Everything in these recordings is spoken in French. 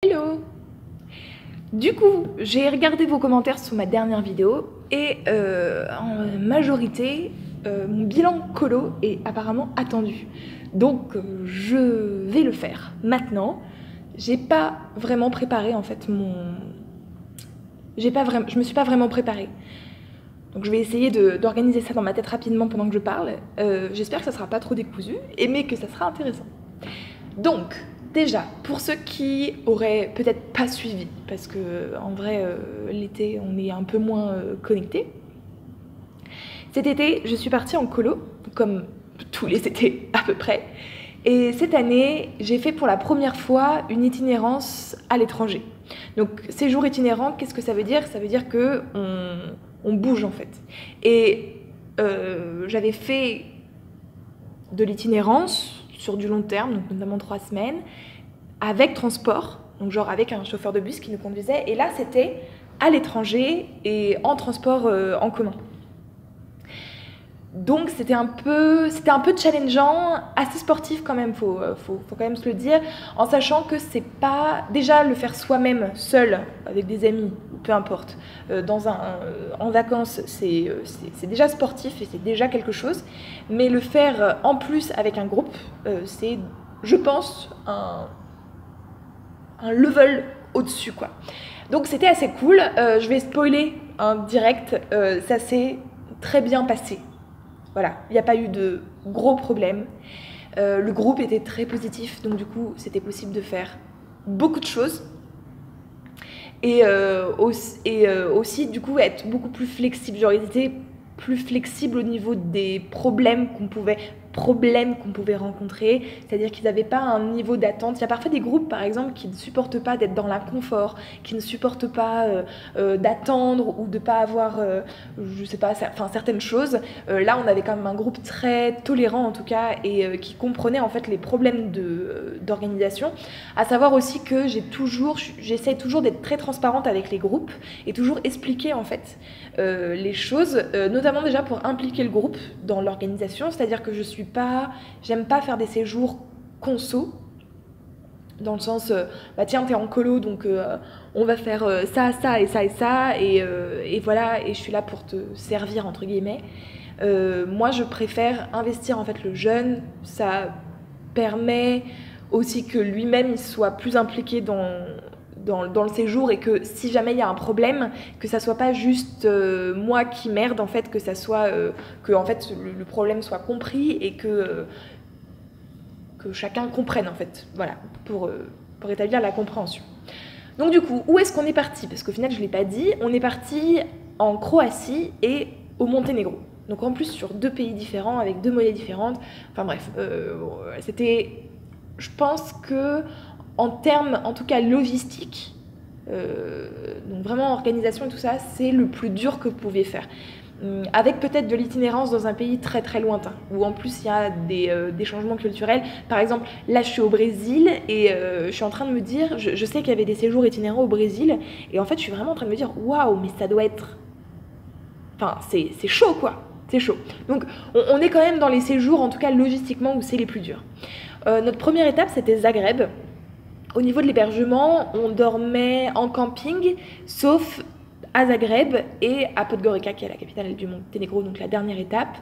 Hello! Du coup, j'ai regardé vos commentaires sur ma dernière vidéo et en majorité, mon bilan colo est apparemment attendu. Donc, je vais le faire. Maintenant, j'ai pas vraiment préparé en fait je me suis pas vraiment préparée. Donc je vais essayer d'organiser ça dans ma tête rapidement pendant que je parle. J'espère que ça sera pas trop décousu, mais que ça sera intéressant. Donc, déjà, pour ceux qui auraient peut-être pas suivi, parce que en vrai, l'été, on est un peu moins connectés. Cet été, je suis partie en colo, comme tous les étés à peu près. Et cette année, j'ai fait pour la première fois une itinérance à l'étranger. Donc, séjour itinérant, qu'est-ce que ça veut dire? Ça veut dire que on bouge en fait. Et j'avais fait de l'itinérance sur du long terme, donc notamment 3 semaines, avec transport, donc genre avec un chauffeur de bus qui nous conduisait, et là c'était à l'étranger et en transport en commun. Donc c'était un peu challengeant, assez sportif quand même, faut quand même se le dire, en sachant que c'est pas déjà le faire soi-même, seul, avec des amis, peu importe, en vacances, c'est déjà sportif et c'est déjà quelque chose, mais le faire en plus avec un groupe, c'est, je pense, un level au-dessus, quoi. Donc c'était assez cool. Je vais spoiler direct, ça s'est très bien passé. Voilà, il n'y a pas eu de gros problèmes. Le groupe était très positif, donc du coup, c'était possible de faire beaucoup de choses. Et aussi, du coup, être beaucoup plus flexible. Genre, ils étaient plus flexibles au niveau des problèmes qu'on pouvait rencontrer, c'est-à-dire qu'ils n'avaient pas un niveau d'attente. Il y a parfois des groupes, par exemple, qui ne supportent pas d'être dans l'inconfort, qui ne supportent pas d'attendre ou de ne pas avoir, je sais pas, certaines choses. Là, on avait quand même un groupe très tolérant, en tout cas, et qui comprenait en fait les problèmes d'organisation. À savoir aussi que j'essaie toujours d'être très transparente avec les groupes et toujours expliquer en fait les choses, notamment déjà pour impliquer le groupe dans l'organisation, c'est-à-dire que j'aime pas faire des séjours conso, dans le sens, bah tiens, t'es en colo, donc on va faire ça, ça et ça et ça, et voilà, et je suis là pour te servir, entre guillemets. Moi, je préfère investir en fait le jeune, ça permet aussi que lui-même il soit plus impliqué dans le séjour, et que si jamais il y a un problème, que ça soit pas juste moi qui merde en fait, que ça soit que en fait le problème soit compris et que chacun comprenne en fait, voilà, pour établir la compréhension. Donc du coup, où est-ce qu'on est parti? Parce qu'au final je l'ai pas dit, on est parti en Croatie et au Monténégro. Donc en plus sur 2 pays différents, avec 2 monnaies différentes, enfin bref, c'était, je pense que en termes, en tout cas logistique, donc vraiment organisation et tout ça, c'est le plus dur que vous pouviez faire. Avec peut-être de l'itinérance dans un pays très très lointain, où en plus il y a des changements culturels. Par exemple, là je suis au Brésil et je suis en train de me dire, je sais qu'il y avait des séjours itinérants au Brésil, et en fait je suis vraiment en train de me dire, waouh, mais ça doit être... Enfin, c'est chaud quoi, c'est chaud. Donc on est quand même dans les séjours, en tout cas logistiquement, où c'est les plus durs. Notre première étape, c'était Zagreb. Au niveau de l'hébergement, on dormait en camping, sauf à Zagreb et à Podgorica, qui est la capitale du Monténégro, donc la dernière étape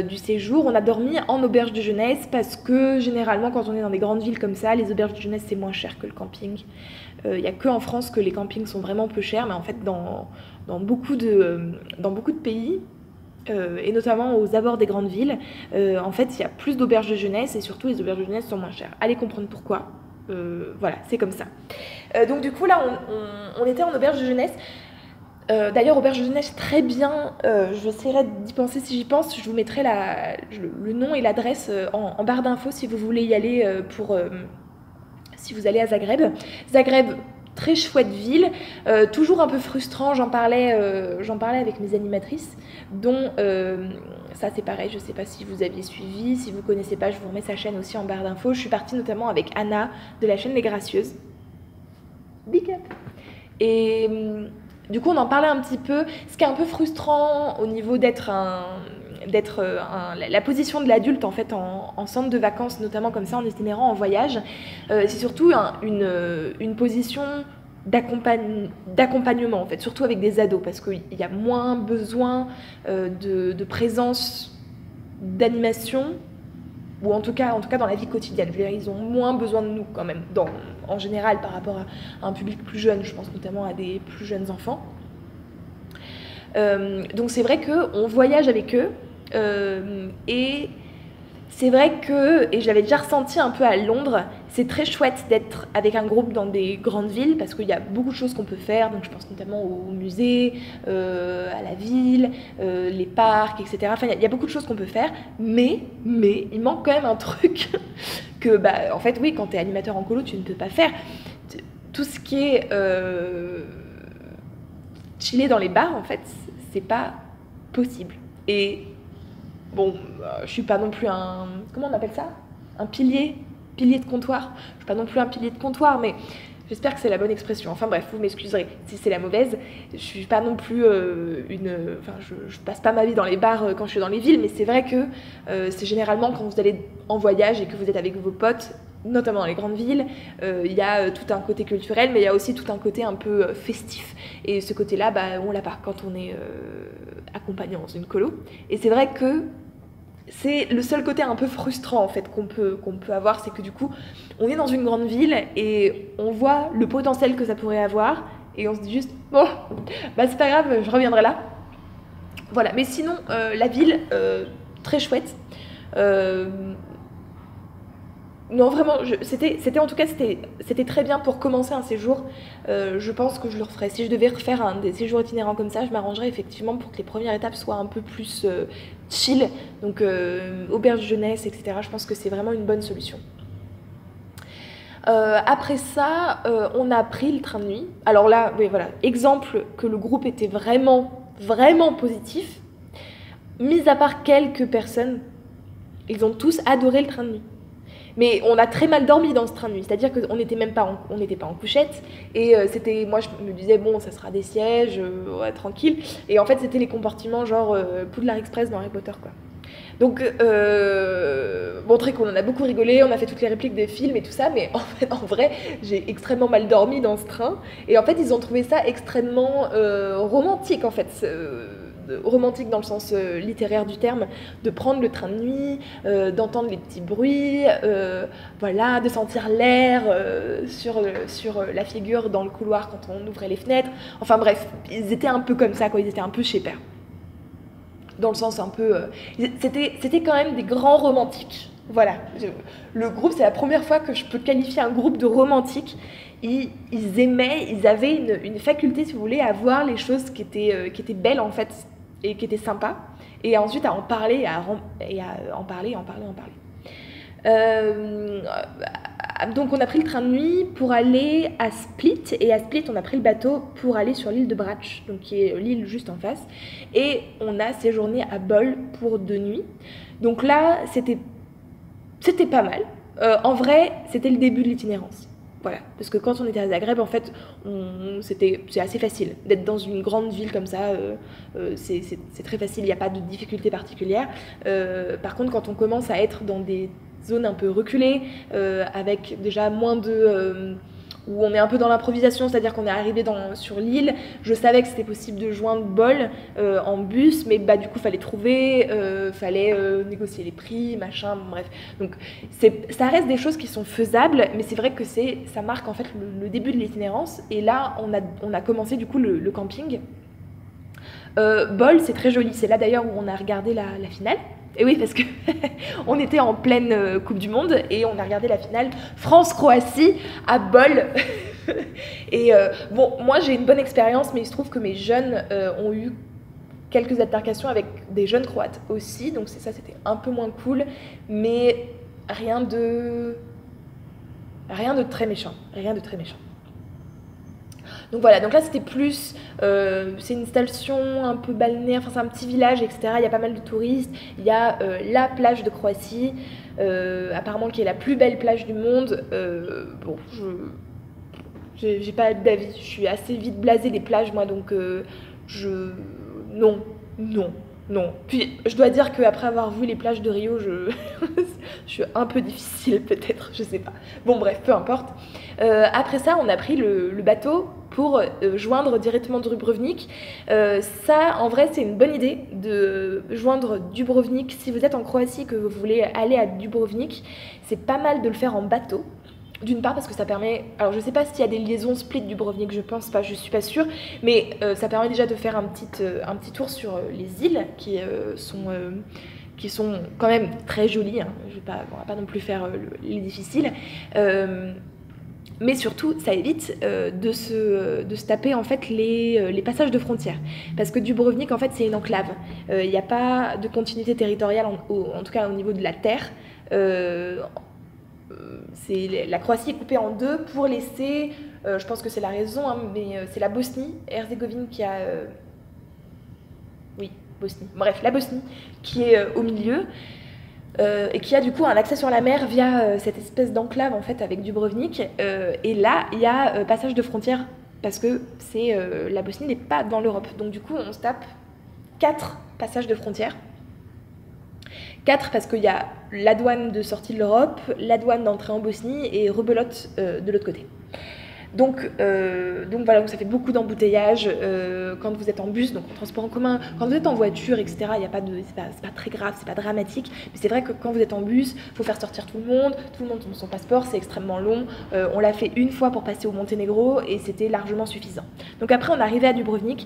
du séjour. On a dormi en auberge de jeunesse parce que généralement, quand on est dans des grandes villes comme ça, les auberges de jeunesse, c'est moins cher que le camping. Il n'y a que en France que les campings sont vraiment peu chers, mais en fait, dans beaucoup de pays, et notamment aux abords des grandes villes, en fait, il y a plus d'auberges de jeunesse et surtout, les auberges de jeunesse sont moins chères. Allez comprendre pourquoi. Voilà, c'est comme ça. Donc du coup, là, on était en auberge de jeunesse. D'ailleurs, auberge de jeunesse, très bien. J'essaierai d'y penser si j'y pense. Je vous mettrai le nom et l'adresse en barre d'infos si vous voulez y aller si vous allez à Zagreb. Zagreb, très chouette ville, toujours un peu frustrant. J'en parlais avec mes animatrices, dont ça c'est pareil, je sais pas si vous aviez suivi, si vous connaissez pas, je vous remets sa chaîne aussi en barre d'infos. Je suis partie notamment avec Anna de la chaîne Les Gracieuses. Big up. Et du coup on en parlait un petit peu. Ce qui est un peu frustrant au niveau d'être la position de l'adulte en fait en centre de vacances, notamment comme ça en itinérant en voyage, c'est surtout une position d'accompagnement en fait, surtout avec des ados, parce qu'il y a moins besoin de présence, d'animation, ou en tout cas dans la vie quotidienne. Je veux dire, ils ont moins besoin de nous quand même, en général par rapport à un public plus jeune, je pense notamment à des plus jeunes enfants. Donc c'est vrai qu'on voyage avec eux, et c'est vrai que, et je l'avais déjà ressenti un peu à Londres, c'est très chouette d'être avec un groupe dans des grandes villes parce qu'il y a beaucoup de choses qu'on peut faire, donc je pense notamment au musée, à la ville, les parcs, etc. Enfin, il y a beaucoup de choses qu'on peut faire, mais il manque quand même un truc que, en fait, oui, quand tu es animateur en colo, tu ne peux pas faire. Tout ce qui est chiller dans les bars, en fait, c'est pas possible. Et bon, je suis pas non plus un... Comment on appelle ça? Un pilier de comptoir. Je suis pas non plus un pilier de comptoir, mais j'espère que c'est la bonne expression. Enfin bref, vous m'excuserez si c'est la mauvaise. Je suis pas non plus Enfin, je passe pas ma vie dans les bars quand je suis dans les villes, mais c'est vrai que c'est généralement quand vous allez en voyage et que vous êtes avec vos potes, notamment dans les grandes villes, il y a tout un côté culturel, mais il y a aussi tout un côté un peu festif. Et ce côté-là, on l'a pas quand on est accompagné dans une colo. Et c'est vrai que c'est le seul côté un peu frustrant en fait qu'on peut avoir, c'est que du coup on est dans une grande ville et on voit le potentiel que ça pourrait avoir et on se dit juste bon c'est pas grave, je reviendrai là. Voilà, mais sinon la ville très chouette. Non vraiment, c'était en tout cas c'était très bien pour commencer un séjour. Je pense que je le referais. Si je devais refaire des séjours itinérants comme ça, je m'arrangerais effectivement pour que les premières étapes soient un peu plus chill. Donc auberge jeunesse, etc. Je pense que c'est vraiment une bonne solution. Après ça, on a pris le train de nuit. Alors là, oui, voilà, exemple que le groupe était vraiment, vraiment positif. Mis à part quelques personnes, ils ont tous adoré le train de nuit. Mais on a très mal dormi dans ce train de nuit, c'est-à-dire qu'on n'était même pas en couchette, et moi je me disais bon ça sera des sièges, ouais, tranquille, et en fait c'était les compartiments genre Poudlard Express dans Harry Potter quoi. Donc bon très cool, on a beaucoup rigolé, on a fait toutes les répliques des films et tout ça, mais en vrai j'ai extrêmement mal dormi dans ce train, et en fait ils ont trouvé ça extrêmement romantique en fait. Romantique dans le sens littéraire du terme, de prendre le train de nuit, d'entendre les petits bruits, voilà, de sentir l'air sur la figure dans le couloir quand on ouvrait les fenêtres. Enfin bref, ils étaient un peu comme ça, quoi. Ils étaient un peu chez père. Dans le sens un peu... c'était quand même des grands romantiques. Voilà, le groupe, c'est la première fois que je peux qualifier un groupe de romantiques. Ils aimaient, ils avaient une faculté, si vous voulez, à voir les choses qui étaient belles en fait et qui étaient sympas, et ensuite à en parler, en parler. Donc on a pris le train de nuit pour aller à Split, et à Split on a pris le bateau pour aller sur l'île de Bratch, donc qui est l'île juste en face, et on a séjourné à Bol pour 2 nuits. Donc là c'était pas mal. En vrai c'était le début de l'itinérance. Voilà, parce que quand on était à Zagreb, en fait, c'est assez facile d'être dans une grande ville comme ça. C'est très facile, il n'y a pas de difficulté particulière. Par contre, quand on commence à être dans des zones un peu reculées, avec déjà moins de... où on est un peu dans l'improvisation, c'est-à-dire qu'on est arrivé sur l'île, je savais que c'était possible de joindre Bol en bus, mais du coup, fallait trouver, fallait négocier les prix, machin, bref. Donc, ça reste des choses qui sont faisables, mais c'est vrai que ça marque en fait le début de l'itinérance, et là, on a commencé du coup le camping. Bol, c'est très joli, c'est là d'ailleurs où on a regardé la finale. Et oui, parce que on était en pleine Coupe du Monde et on a regardé la finale France-Croatie à Bol. Et bon, moi j'ai une bonne expérience, mais il se trouve que mes jeunes ont eu quelques altercations avec des jeunes Croates aussi, donc c'était un peu moins cool, mais rien de très méchant, Donc voilà, donc là c'était plus, c'est une station un peu balnéaire, enfin c'est un petit village, etc. Il y a pas mal de touristes, il y a la plage de Croatie, apparemment qui est la plus belle plage du monde. Bon, j'ai pas d'avis, je suis assez vite blasée des plages moi, donc non. Non. Puis je dois dire qu'après avoir vu les plages de Rio, je suis un peu difficile peut-être, je sais pas. Bon bref, peu importe. Après ça, on a pris le bateau pour joindre directement Dubrovnik. Ça, en vrai, c'est une bonne idée de joindre Dubrovnik. Si vous êtes en Croatie, que vous voulez aller à Dubrovnik, c'est pas mal de le faire en bateau. D'une part parce que ça permet, alors je sais pas s'il y a des liaisons split Dubrovnik, je pense pas, je suis pas sûre, mais ça permet déjà de faire un petit tour sur les îles qui sont quand même très jolies, hein. On va pas non plus faire les difficiles, mais surtout ça évite de se taper en fait les passages de frontières, parce que Dubrovnik en fait c'est une enclave, il n'y a pas de continuité territoriale en tout cas au niveau de la terre. La Croatie est coupée en deux pour laisser, je pense que c'est la raison, hein, mais c'est la Bosnie-Herzégovine qui a... oui, Bosnie. Bref, la Bosnie qui est au milieu et qui a du coup un accès sur la mer via cette espèce d'enclave en fait avec Dubrovnik. Et là, il y a passage de frontière parce que la Bosnie n'est pas dans l'Europe. Donc du coup, on se tape 4 passages de frontière. 4 parce qu'il y a la douane de sortie de l'Europe, la douane d'entrée en Bosnie et rebelote de l'autre côté. Donc voilà, donc ça fait beaucoup d'embouteillages quand vous êtes en bus, donc en transport en commun, quand vous êtes en voiture, etc. Il y a pas de, c'est pas très grave, c'est pas dramatique, mais c'est vrai que quand vous êtes en bus, il faut faire sortir tout le monde tombe son passeport, c'est extrêmement long. On l'a fait une fois pour passer au Monténégro et c'était largement suffisant. Donc après on est arrivé à Dubrovnik,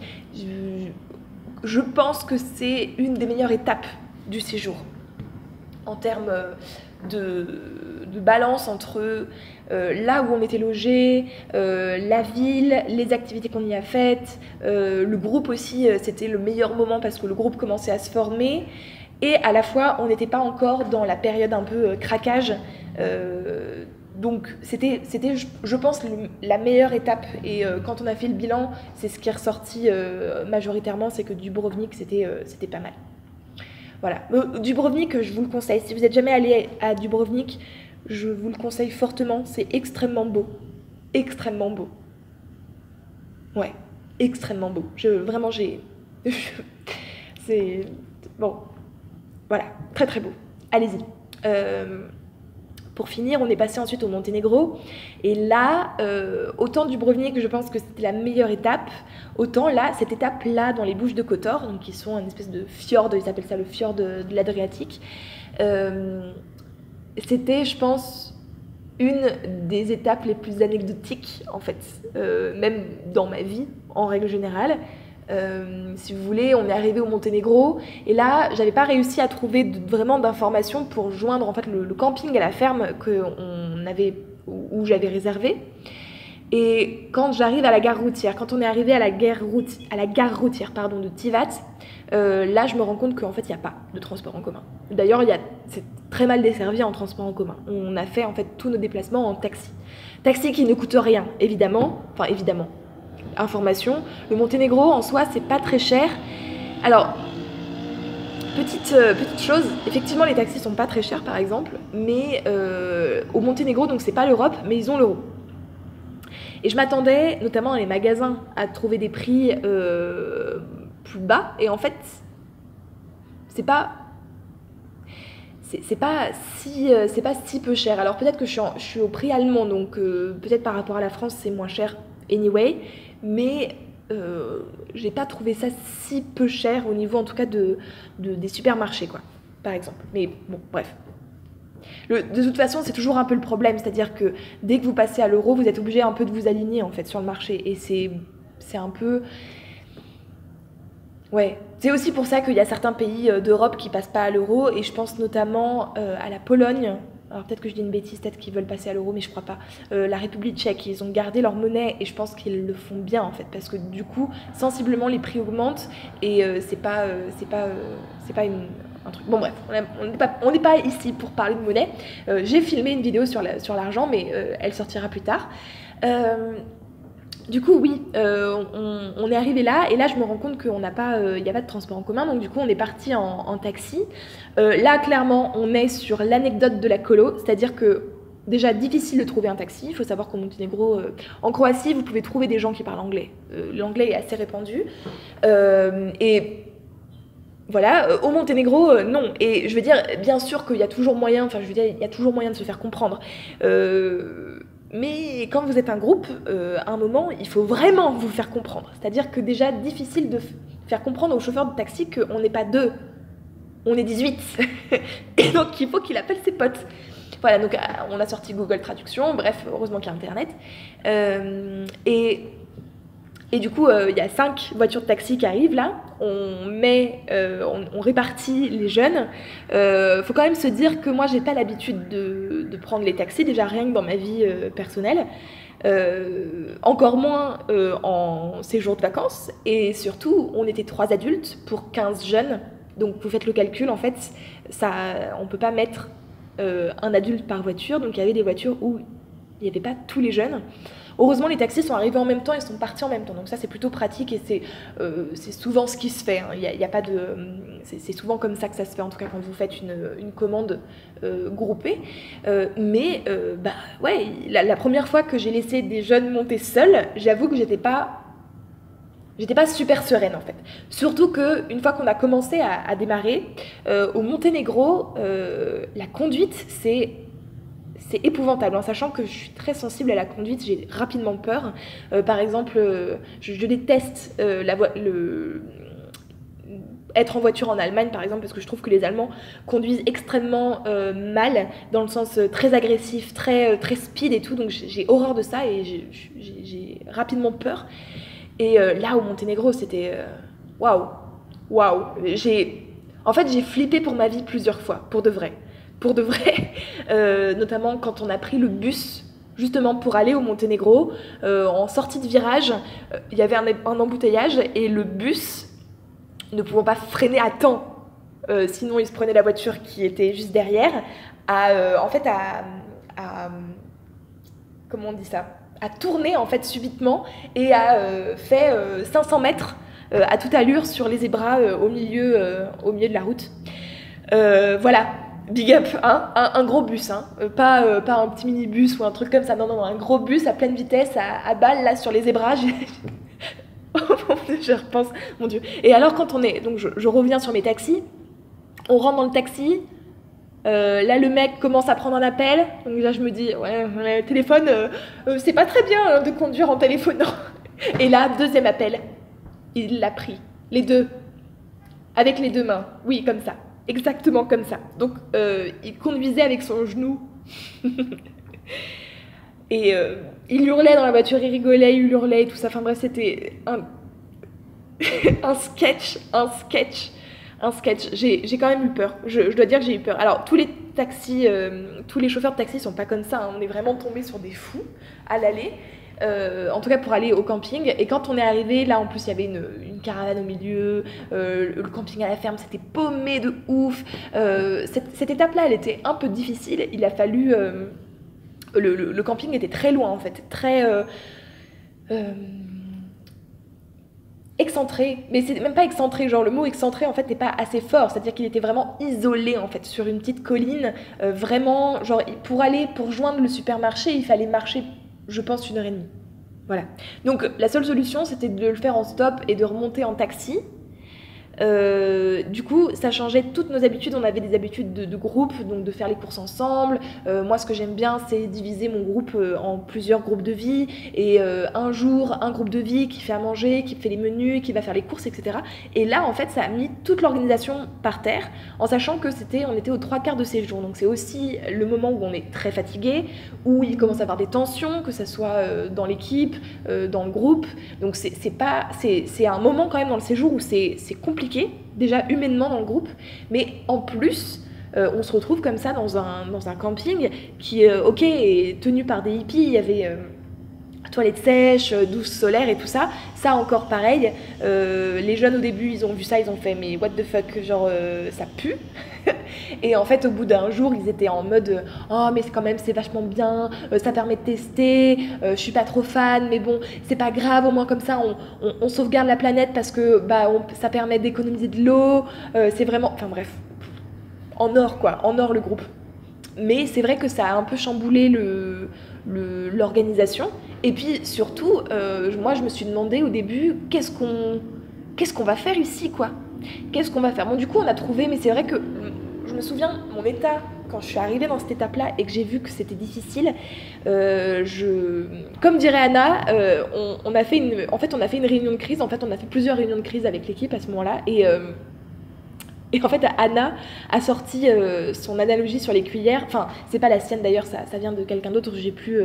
je pense que c'est une des meilleures étapes du séjour en termes de balance entre là où on était logé, la ville, les activités qu'on y a faites, le groupe aussi, c'était le meilleur moment parce que le groupe commençait à se former et à la fois on n'était pas encore dans la période un peu craquage, donc c'était je pense la meilleure étape et quand on a fait le bilan, c'est ce qui est ressorti majoritairement, c'est que Dubrovnik c'était pas mal. Voilà, Dubrovnik, je vous le conseille. Si vous n'êtes jamais allé à Dubrovnik, je vous le conseille fortement. C'est extrêmement beau. Extrêmement beau. Ouais, extrêmement beau. Vraiment, c'est... Bon, voilà, très très beau. Allez-y. Pour finir, on est passé ensuite au Monténégro. Et là, autant Dubrovnik, je pense que c'était la meilleure étape, autant là, cette étape-là, dans les Bouches de Kotor, donc qui sont une espèce de fjord, ils appellent ça le fjord de l'Adriatique, c'était, je pense, une des étapes les plus anecdotiques, en fait, même dans ma vie, en règle générale. Si vous voulez, on est arrivé au Monténégro et là j'avais pas réussi à trouver vraiment d'informations pour joindre en fait le camping à la ferme où j'avais réservé. Et quand j'arrive à la gare routière, quand on est arrivé à la gare routière pardon, de Tivat, là je me rends compte qu'en fait il n'y a pas de transport en commun. D'ailleurs c'est très mal desservi en transport en commun. On a fait en fait tous nos déplacements en taxi. Taxi qui ne coûte rien évidemment, enfin évidemment. Information, le Monténégro en soi c'est pas très cher. Alors petite chose, effectivement les taxis sont pas très chers par exemple, mais au Monténégro donc c'est pas l'Europe mais ils ont l'euro. Et je m'attendais notamment dans les magasins à trouver des prix plus bas et en fait c'est pas si peu cher. Alors peut-être que je suis au prix allemand donc peut-être par rapport à la France c'est moins cher anyway. Mais j'ai pas trouvé ça si peu cher au niveau en tout cas des supermarchés quoi, par exemple. Mais bon, bref. De toute façon, c'est toujours un peu le problème, c'est-à-dire que dès que vous passez à l'euro, vous êtes obligé un peu de vous aligner en fait sur le marché. Et c'est un peu... Ouais, c'est aussi pour ça qu'il y a certains pays d'Europe qui passent pas à l'euro, et je pense notamment à la Pologne. Alors peut-être que je dis une bêtise, peut-être qu'ils veulent passer à l'euro, mais je crois pas. La République tchèque, ils ont gardé leur monnaie et je pense qu'ils le font bien en fait, parce que du coup, sensiblement les prix augmentent et c'est pas un truc. Bon bref, on n'est pas ici pour parler de monnaie. J'ai filmé une vidéo sur l'argent, mais elle sortira plus tard. Du coup, oui, on est arrivé là, et là, je me rends compte qu'il n'y a pas de transport en commun, donc du coup, on est parti en taxi. Là, clairement, on est sur l'anecdote de la colo, c'est-à-dire que, déjà, difficile de trouver un taxi. Il faut savoir qu'au Monténégro, en Croatie, vous pouvez trouver des gens qui parlent anglais. L'anglais est assez répandu. Et Voilà, au Monténégro, non. Et je veux dire, bien sûr qu'il y a toujours moyen, enfin, je veux dire, il y a toujours moyen de se faire comprendre. Mais quand vous êtes un groupe, à un moment, il faut vraiment vous faire comprendre. C'est-à-dire que déjà, difficile de faire comprendre au chauffeur de taxi qu'on n'est pas deux, on est 18. Et donc, il faut qu'il appelle ses potes. Voilà, donc on a sorti Google Traduction, bref, heureusement qu'il y a Internet. Et du coup, il y a 5 voitures de taxi qui arrivent là. On répartit les jeunes. Faut quand même se dire que moi, j'ai pas l'habitude de prendre les taxis, déjà rien que dans ma vie personnelle. Encore moins en séjour de vacances. Et surtout, on était 3 adultes pour 15 jeunes. Donc vous faites le calcul, en fait, on peut pas mettre un adulte par voiture. Donc il y avait des voitures où il n'y avait pas tous les jeunes. Heureusement, les taxis sont arrivés en même temps et sont partis en même temps. Donc ça, c'est plutôt pratique et c'est souvent ce qui se fait. Hein. Y a pas de, c'est souvent comme ça que ça se fait, en tout cas quand vous faites une commande groupée. Ouais, la première fois que j'ai laissé des jeunes monter seuls, j'avoue que j'étais pas super sereine en fait. Surtout qu'une fois qu'on a commencé à démarrer, au Monténégro, la conduite, c'est épouvantable, en sachant que je suis très sensible à la conduite, j'ai rapidement peur. Par exemple, je déteste être en voiture en Allemagne, par exemple, parce que je trouve que les Allemands conduisent extrêmement mal, dans le sens très agressif, très speed et tout, donc j'ai horreur de ça et j'ai rapidement peur. Et là, au Monténégro, c'était waouh. En fait, j'ai flippé pour ma vie plusieurs fois, pour de vrai. Notamment quand on a pris le bus justement pour aller au Monténégro, en sortie de virage, il y avait un embouteillage et le bus, ne pouvant pas freiner à temps, sinon il se prenait la voiture qui était juste derrière, comment on dit ça, a tourné en fait subitement et a fait 500 mètres à toute allure sur les zébras au milieu de la route. Voilà. Big up, hein, un gros bus, hein. Pas un petit minibus ou un truc comme ça, non, un gros bus à pleine vitesse, à balle, là, sur les zébras. Je repense, mon Dieu. Et alors, quand on est... Donc, je reviens sur mes taxis. On rentre dans le taxi. Là, le mec commence à prendre un appel. Donc là, je me dis, ouais, le téléphone, c'est pas très bien hein, de conduire en téléphonant. Et là, deuxième appel. Il l'a pris. Les deux. Avec les deux mains. Oui, comme ça. Exactement comme ça. Donc, il conduisait avec son genou. Et il hurlait dans la voiture, il rigolait, il hurlait et tout ça. Enfin bref, c'était un sketch. J'ai quand même eu peur. Je dois dire que j'ai eu peur. Alors, tous les chauffeurs de taxi sont pas comme ça. Hein. On est vraiment tombés sur des fous à l'aller. En tout cas pour aller au camping. Et quand on est arrivé, là en plus il y avait une caravane au milieu, le camping à la ferme, c'était paumé de ouf. Cette étape-là, elle était un peu difficile. Il a fallu... le camping était très loin en fait, très... excentré, mais c'est même pas excentré, genre le mot excentré en fait n'est pas assez fort, c'est-à-dire qu'il était vraiment isolé en fait sur une petite colline, vraiment genre pour joindre le supermarché il fallait marcher je pense 1h30, voilà. Donc la seule solution c'était de le faire en stop et de remonter en taxi. Du coup, ça changeait toutes nos habitudes. On avait des habitudes de groupe, donc de faire les courses ensemble. Moi, ce que j'aime bien, c'est diviser mon groupe en plusieurs groupes de vie. Et un jour, un groupe de vie qui fait à manger, qui fait les menus, qui va faire les courses, etc. Et là, en fait, ça a mis toute l'organisation par terre, en sachant que on était aux 3/4 de séjour. Donc c'est aussi le moment où on est très fatigué, où il commence à y avoir des tensions, que ce soit dans l'équipe, dans le groupe. Donc c'est un moment quand même dans le séjour où c'est compliqué, déjà humainement dans le groupe, mais en plus on se retrouve comme ça dans un camping qui est tenu par des hippies. Il y avait toilettes sèches, douche solaire et tout ça. Ça encore pareil, les jeunes au début ils ont vu ça, ils ont fait mais what the fuck, genre ça pue. Et en fait au bout d'un jour ils étaient en mode oh mais quand même c'est vachement bien, ça permet de tester, je suis pas trop fan mais bon c'est pas grave, au moins comme ça on sauvegarde la planète parce que ça permet d'économiser de l'eau, c'est vraiment, enfin bref, en or quoi, en or le groupe. Mais c'est vrai que ça a un peu chamboulé l'organisation. Et puis surtout, moi je me suis demandé au début qu'est-ce qu'on va faire ici quoi. Qu'est-ce qu'on va faire? Bon, du coup, on a trouvé, mais c'est vrai que je me souviens, mon état, quand je suis arrivée dans cette étape-là et que j'ai vu que c'était difficile, comme dirait Anna, on a fait une réunion de crise. En fait, on a fait plusieurs réunions de crise avec l'équipe à ce moment-là. Et en fait, Anna a sorti son analogie sur les cuillères. Enfin, c'est pas la sienne d'ailleurs, ça vient de quelqu'un d'autre. J'ai plus.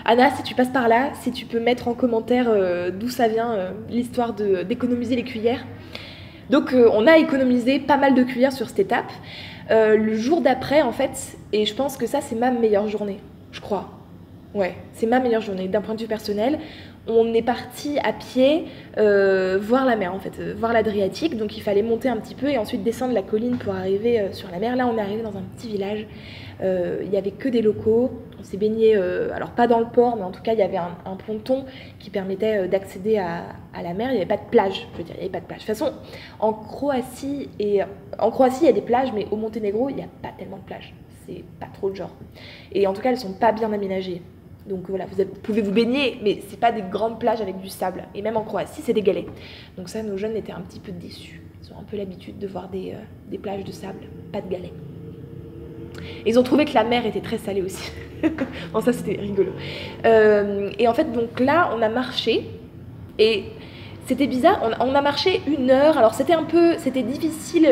Anna, si tu passes par là, si tu peux mettre en commentaire d'où ça vient l'histoire d'économiser les cuillères. Donc, on a économisé pas mal de cuillères sur cette étape. Le jour d'après, en fait, et je pense que ça, c'est ma meilleure journée, je crois. Ouais, c'est ma meilleure journée d'un point de vue personnel. On est parti à pied voir la mer, en fait, voir l'Adriatique. Donc il fallait monter un petit peu et ensuite descendre la colline pour arriver sur la mer. Là, on est arrivé dans un petit village. Il n'y avait que des locaux. On s'est baigné, alors pas dans le port, mais en tout cas, il y avait un ponton qui permettait d'accéder à la mer. Il n'y avait pas de plage, je veux dire, il n'y avait pas de plage. De toute façon, en Croatie, il y a des plages, mais au Monténégro, il n'y a pas tellement de plages. C'est pas trop le genre. Et en tout cas, elles ne sont pas bien aménagées. Donc voilà, vous pouvez vous baigner, mais c'est pas des grandes plages avec du sable. Et même en Croatie, c'est des galets. Donc ça, nos jeunes étaient un petit peu déçus. Ils ont un peu l'habitude de voir des plages de sable, pas de galets. Et ils ont trouvé que la mer était très salée aussi. Bon, ça, c'était rigolo. Et en fait, donc là, on a marché. Et c'était bizarre, on a marché 1 heure. Alors c'était difficile.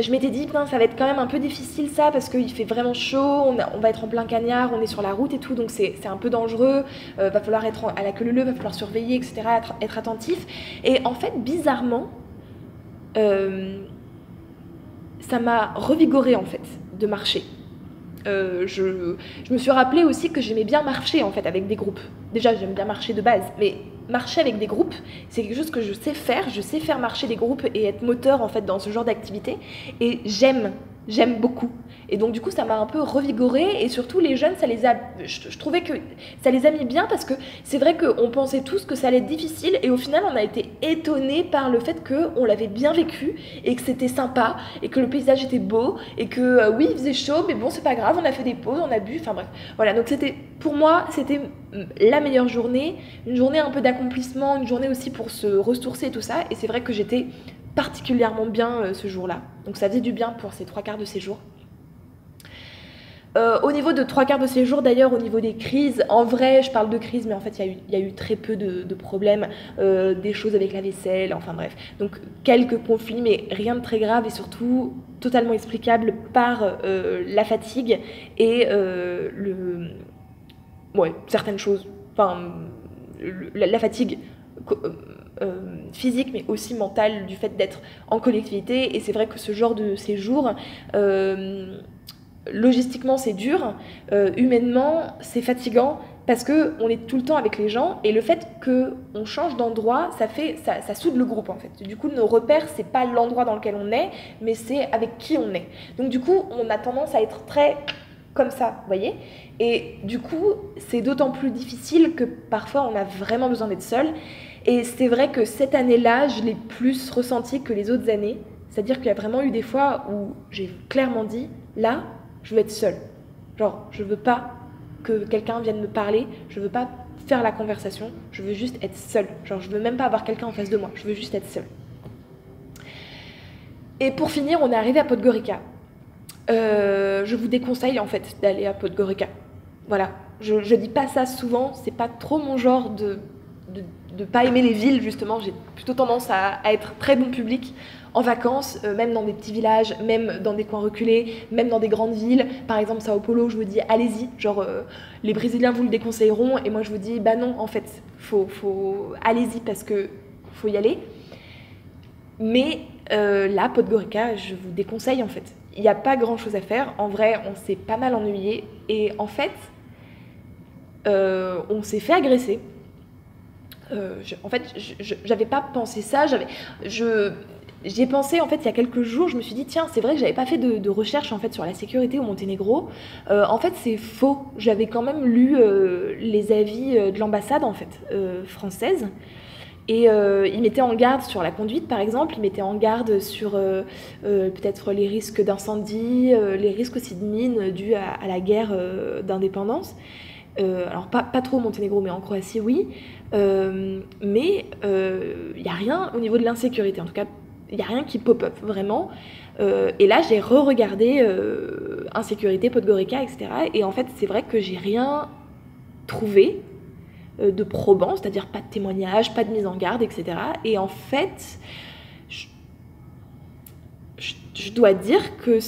Je m'étais dit, putain, ça va être quand même un peu difficile ça, parce qu'il fait vraiment chaud, on va être en plein cagnard, on est sur la route et tout, donc c'est un peu dangereux, va falloir être à la queue leu leu, va falloir surveiller, etc., être attentif. Et en fait, bizarrement, ça m'a revigorée, en fait, de marcher. Je me suis rappelé aussi que j'aimais bien marcher, en fait, avec des groupes. Déjà, j'aime bien marcher de base, mais marcher avec des groupes, c'est quelque chose que je sais faire. Je sais faire marcher des groupes et être moteur en fait dans ce genre d'activité. Et j'aime beaucoup. Et donc du coup, ça m'a un peu revigorée. Et surtout, les jeunes, je trouvais que ça les a mis bien, parce que c'est vrai qu'on pensait tous que ça allait être difficile. Et au final, on a été étonnés par le fait qu'on l'avait bien vécu et que c'était sympa et que le paysage était beau et que oui, il faisait chaud, mais bon, c'est pas grave, on a fait des pauses, on a bu, enfin bref. Voilà, donc pour moi, c'était la meilleure journée, une journée un peu d'accomplissement, une journée aussi pour se ressourcer et tout ça. Et c'est vrai que j'étais particulièrement bien ce jour-là. Donc ça faisait du bien pour ces 3 quarts de séjour. Au niveau de 3 quarts de séjour, d'ailleurs, au niveau des crises, en vrai, je parle de crise, mais en fait, il y a eu très peu de problèmes, des choses avec la vaisselle, enfin bref. Donc, quelques conflits, mais rien de très grave, et surtout totalement explicable par la fatigue et certaines choses. Enfin, la fatigue physique, mais aussi mentale, du fait d'être en collectivité. Et c'est vrai que ce genre de séjour... logistiquement c'est dur, humainement c'est fatigant, parce qu'on est tout le temps avec les gens, et le fait qu'on change d'endroit, ça soude le groupe en fait. Du coup, nos repères, c'est pas l'endroit dans lequel on est, mais c'est avec qui on est. Donc du coup, on a tendance à être très comme ça, vous voyez. Et du coup, c'est d'autant plus difficile que parfois on a vraiment besoin d'être seul. Et c'est vrai que cette année-là, je l'ai plus ressenti que les autres années. C'est-à-dire qu'il y a vraiment eu des fois où j'ai clairement dit, là, je veux être seule. Genre, je veux pas que quelqu'un vienne me parler, je veux pas faire la conversation, je veux juste être seule. Genre, je veux même pas avoir quelqu'un en face de moi, je veux juste être seule. Et pour finir, on est arrivé à Podgorica. Je vous déconseille en fait d'aller à Podgorica. Voilà, je dis pas ça souvent, c'est pas trop mon genre de pas aimer les villes, justement. J'ai plutôt tendance à être très bon public en vacances, même dans des petits villages, même dans des coins reculés, même dans des grandes villes. Par exemple, Sao Paulo, je vous dis allez-y. Genre, les Brésiliens vous le déconseilleront, et moi je vous dis bah non, en fait, allez-y parce que faut y aller. Mais là, Podgorica, je vous déconseille en fait. Il n'y a pas grand chose à faire. En vrai, on s'est pas mal ennuyé. Et en fait, on s'est fait agresser. J'avais pas pensé ça. J'y ai pensé en fait il y a quelques jours. Je me suis dit tiens, c'est vrai que j'avais pas fait de recherche en fait sur la sécurité au Monténégro. En fait, c'est faux. J'avais quand même lu les avis de l'ambassade en fait française. Et il mettait en garde sur la conduite, par exemple, il mettait en garde sur peut-être les risques d'incendie, les risques aussi de mines dus à la guerre d'indépendance. Alors pas trop au Monténégro, mais en Croatie, oui. Mais il n'y a rien au niveau de l'insécurité, en tout cas, il n'y a rien qui pop-up, vraiment. Et là, j'ai re-regardé Insécurité, Podgorica, etc. Et en fait, c'est vrai que j'ai rien trouvé de probant, c'est-à-dire pas de témoignage, pas de mise en garde, etc. Et en fait, je dois dire que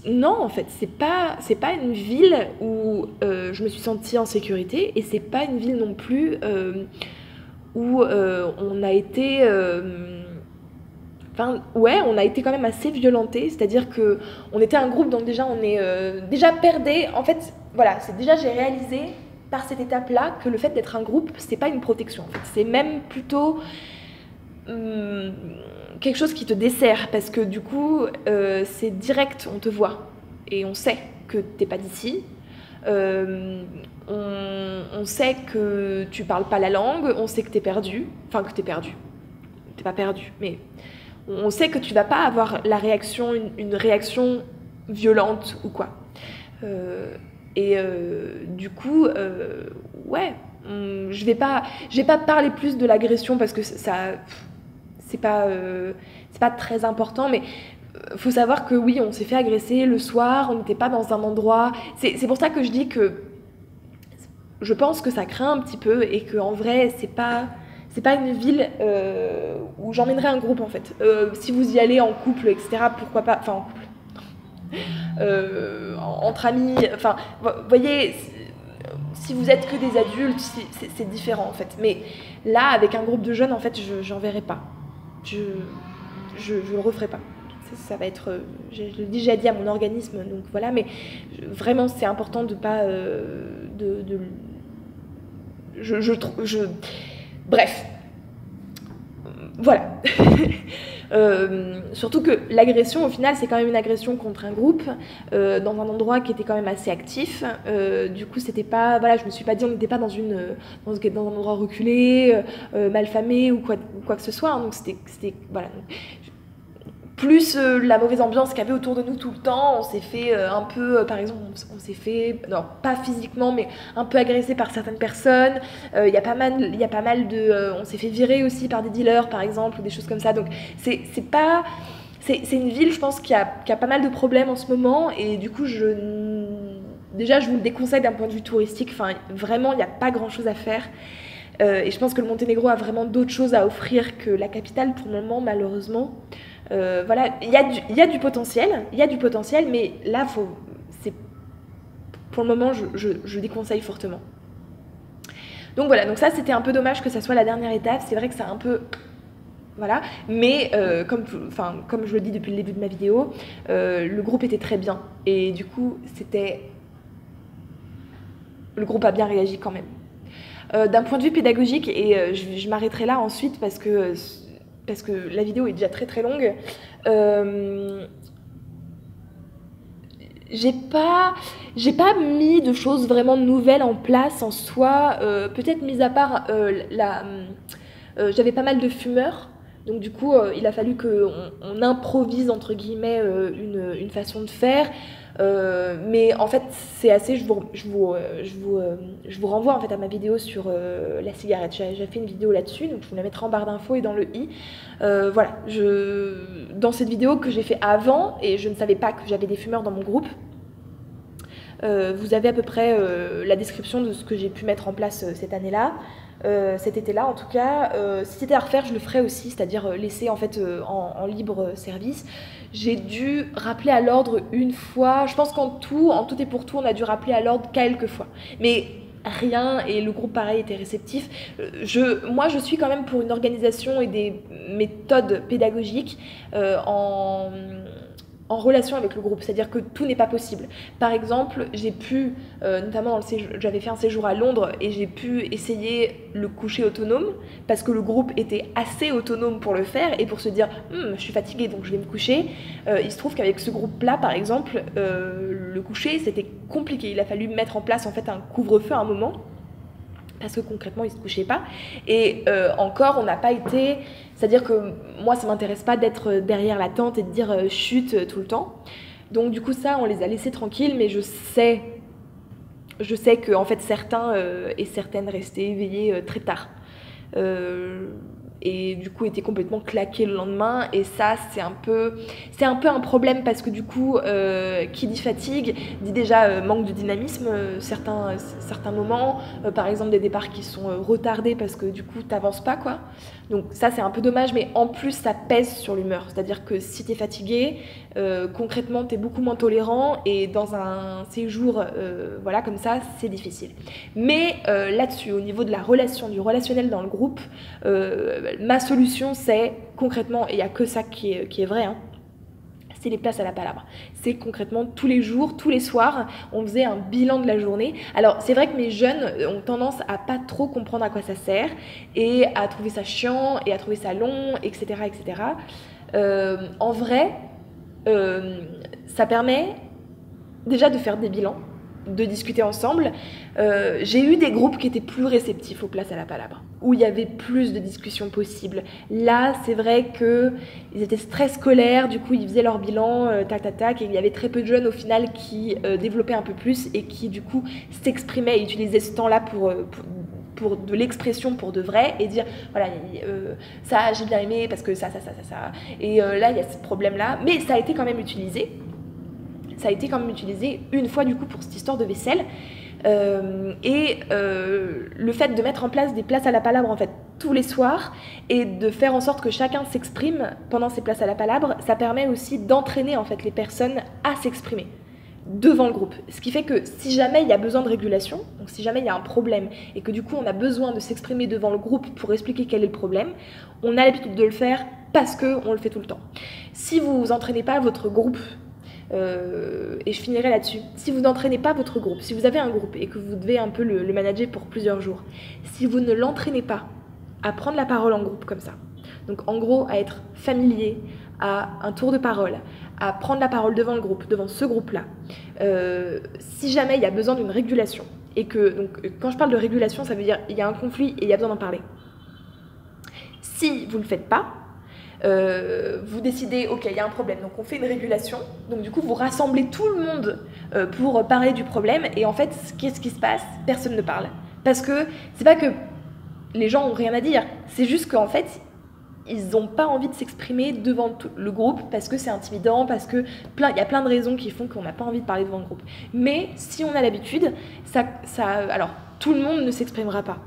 non, en fait, c'est pas une ville où je me suis sentie en sécurité, et c'est pas une ville non plus où on a été... Enfin, ouais, on a été quand même assez violentés, c'est-à-dire que on était un groupe, donc déjà on est déjà perdé. En fait, voilà, j'ai réalisé par cette étape-là que le fait d'être un groupe, c'est pas une protection. En fait, c'est même plutôt quelque chose qui te dessert, parce que du coup, c'est direct, on te voit et on sait que t'es pas d'ici. On sait que tu parles pas la langue, on sait que t'es perdu, enfin que t'es perdu. T'es pas perdu, mais on sait que tu vas pas avoir la réaction, une réaction violente ou quoi. Du coup, ouais, je vais pas parler plus de l'agression parce que ça, c'est pas très important, mais faut savoir que oui, on s'est fait agresser le soir, on n'était pas dans un endroit. C'est pour ça que je dis que je pense que ça craint un petit peu et qu'en vrai, c'est pas une ville où j'emmènerais un groupe en fait. Si vous y allez en couple, etc., pourquoi pas. Enfin, en couple. Entre amis. Enfin, vous voyez, si vous êtes que des adultes, c'est différent en fait. Mais là, avec un groupe de jeunes, en fait, j'en verrai pas. Je le referai pas. Ça va être. Je l'ai déjà dit à mon organisme, donc voilà. Mais vraiment, c'est important de pas. Bref, voilà. Surtout que l'agression, au final, c'est quand même une agression contre un groupe dans un endroit qui était quand même assez actif. Du coup, c'était pas, voilà, je me suis pas dit, on n'était pas dans un endroit reculé, malfamé ou quoi que ce soit. Hein, donc c'était voilà. Plus la mauvaise ambiance qu'il y avait autour de nous tout le temps, on s'est fait un peu, par exemple, on s'est fait, non pas physiquement, mais un peu agressé par certaines personnes. Il y a pas mal de, on s'est fait virer aussi par des dealers, par exemple, ou des choses comme ça. Donc c'est une ville, je pense, qui a pas mal de problèmes en ce moment, et du coup, déjà, je vous le déconseille d'un point de vue touristique. Enfin, vraiment, il n'y a pas grand-chose à faire. Et je pense que le Monténégro a vraiment d'autres choses à offrir que la capitale pour le moment, malheureusement. Voilà, il y a du potentiel, mais là, pour le moment, je déconseille fortement. Donc voilà, donc ça, c'était un peu dommage que ça soit la dernière étape. C'est vrai que c'est un peu... Voilà, mais comme je le dis depuis le début de ma vidéo, le groupe était très bien. Et du coup, le groupe a bien réagi quand même. D'un point de vue pédagogique, et je m'arrêterai là ensuite parce que la vidéo est déjà très très longue, j'ai pas mis de choses vraiment nouvelles en place en soi, peut-être mis à part j'avais pas mal de fumeurs, donc du coup il a fallu qu'on improvise entre guillemets une façon de faire. Mais en fait c'est assez, je vous renvoie en fait à ma vidéo sur la cigarette. J'ai fait une vidéo là-dessus, donc je vous la mettrai en barre d'infos et dans le i. Voilà, dans cette vidéo que j'ai fait avant, et je ne savais pas que j'avais des fumeurs dans mon groupe, vous avez à peu près la description de ce que j'ai pu mettre en place cette année-là, cet été-là en tout cas. Si c'était à refaire, je le ferais aussi, c'est-à-dire laisser en fait en libre service. J'ai dû rappeler à l'ordre une fois, je pense qu'en tout et pour tout, on a dû rappeler à l'ordre quelques fois. Mais rien, et le groupe pareil était réceptif. Moi je suis quand même pour une organisation et des méthodes pédagogiques en relation avec le groupe, c'est-à-dire que tout n'est pas possible. Par exemple, j'ai pu, notamment j'avais fait un séjour à Londres et j'ai pu essayer le coucher autonome parce que le groupe était assez autonome pour le faire et pour se dire je suis fatiguée donc je vais me coucher. Il se trouve qu'avec ce groupe-là, par exemple, le coucher c'était compliqué. Il a fallu mettre en place en fait un couvre-feu à un moment, parce que concrètement ils ne se couchaient pas, et encore on n'a pas été, c'est-à-dire que moi ça m'intéresse pas d'être derrière la tente et de dire chut tout le temps, donc du coup ça on les a laissés tranquilles, mais je sais Je sais que en fait, certains et certaines restaient éveillés très tard. Et du coup étaient complètement claqués le lendemain, et ça c'est un peu un problème, parce que du coup qui dit fatigue dit déjà manque de dynamisme, certains moments, par exemple des départs qui sont retardés parce que du coup t'avances pas, quoi. Donc ça c'est un peu dommage, mais en plus ça pèse sur l'humeur, c'est-à-dire que si t'es fatigué, concrètement t'es beaucoup moins tolérant, et dans un séjour voilà comme ça c'est difficile. Mais là-dessus, au niveau de la relation, du relationnel dans le groupe, ma solution c'est concrètement, et il n'y a que ça qui est vrai, hein, c'est les places à la palabre. C'est concrètement tous les jours, tous les soirs, on faisait un bilan de la journée. Alors c'est vrai que mes jeunes ont tendance à pas trop comprendre à quoi ça sert, et à trouver ça chiant, et à trouver ça long, etc. etc. En vrai, ça permet déjà de faire des bilans, de discuter ensemble. J'ai eu des groupes qui étaient plus réceptifs aux places à la palabre, où il y avait plus de discussions possibles. Là, c'est vrai qu'ils étaient stress scolaire, du coup ils faisaient leur bilan, tac tac tac, et il y avait très peu de jeunes au final qui développaient un peu plus, et qui du coup s'exprimaient et utilisaient ce temps-là pour de l'expression pour de vrai, et dire voilà, ça j'ai bien aimé parce que ça, et là il y a ce problème-là, mais ça a été quand même utilisé. Ça a été quand même utilisé une fois du coup pour cette histoire de vaisselle. Le fait de mettre en place des places à la palabre en fait tous les soirs, et de faire en sorte que chacun s'exprime pendant ces places à la palabre, ça permet aussi d'entraîner en fait les personnes à s'exprimer devant le groupe. Ce qui fait que si jamais il y a besoin de régulation, donc si jamais il y a un problème et que du coup on a besoin de s'exprimer devant le groupe pour expliquer quel est le problème, on a l'habitude de le faire parce qu'on le fait tout le temps. Si vous entraînez pas votre groupe, et je finirai là-dessus. Si vous n'entraînez pas votre groupe, si vous avez un groupe et que vous devez un peu le manager pour plusieurs jours, si vous ne l'entraînez pas à prendre la parole en groupe comme ça, donc en gros à être familier, à un tour de parole, à prendre la parole devant le groupe, devant ce groupe-là, si jamais il y a besoin d'une régulation, et que, donc quand je parle de régulation, ça veut dire il y a un conflit et il y a besoin d'en parler. Si vous ne le faites pas, vous décidez, ok, il y a un problème, donc on fait une régulation, donc du coup vous rassemblez tout le monde pour parler du problème, et en fait qu'est-ce qui se passe? Personne ne parle, parce que c'est pas que les gens ont rien à dire, c'est juste qu'en fait ils n'ont pas envie de s'exprimer devant tout le groupe, parce que c'est intimidant, parce que il y a plein de raisons qui font qu'on n'a pas envie de parler devant le groupe. Mais si on a l'habitude, alors tout le monde ne s'exprimera pas.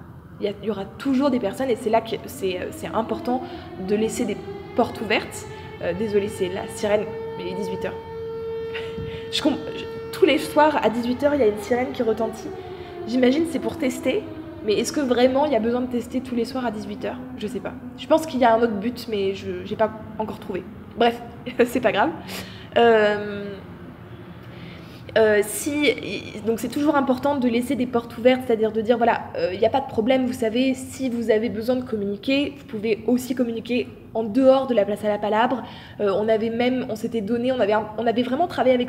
Il y aura toujours des personnes, et c'est là que c'est important de laisser des portes ouvertes. Désolée, c'est la sirène, mais il est 18h. Tous les soirs à 18h, il y a une sirène qui retentit. J'imagine c'est pour tester, mais est-ce que vraiment il y a besoin de tester tous les soirs à 18h? Je sais pas. Je pense qu'il y a un autre but, mais je n'ai pas encore trouvé. Bref, c'est pas grave. Donc c'est toujours important de laisser des portes ouvertes, c'est-à-dire de dire voilà, il n'y a pas de problème, vous savez, si vous avez besoin de communiquer, vous pouvez aussi communiquer en dehors de la place à la palabre. On s'était donné, on avait vraiment travaillé avec ça.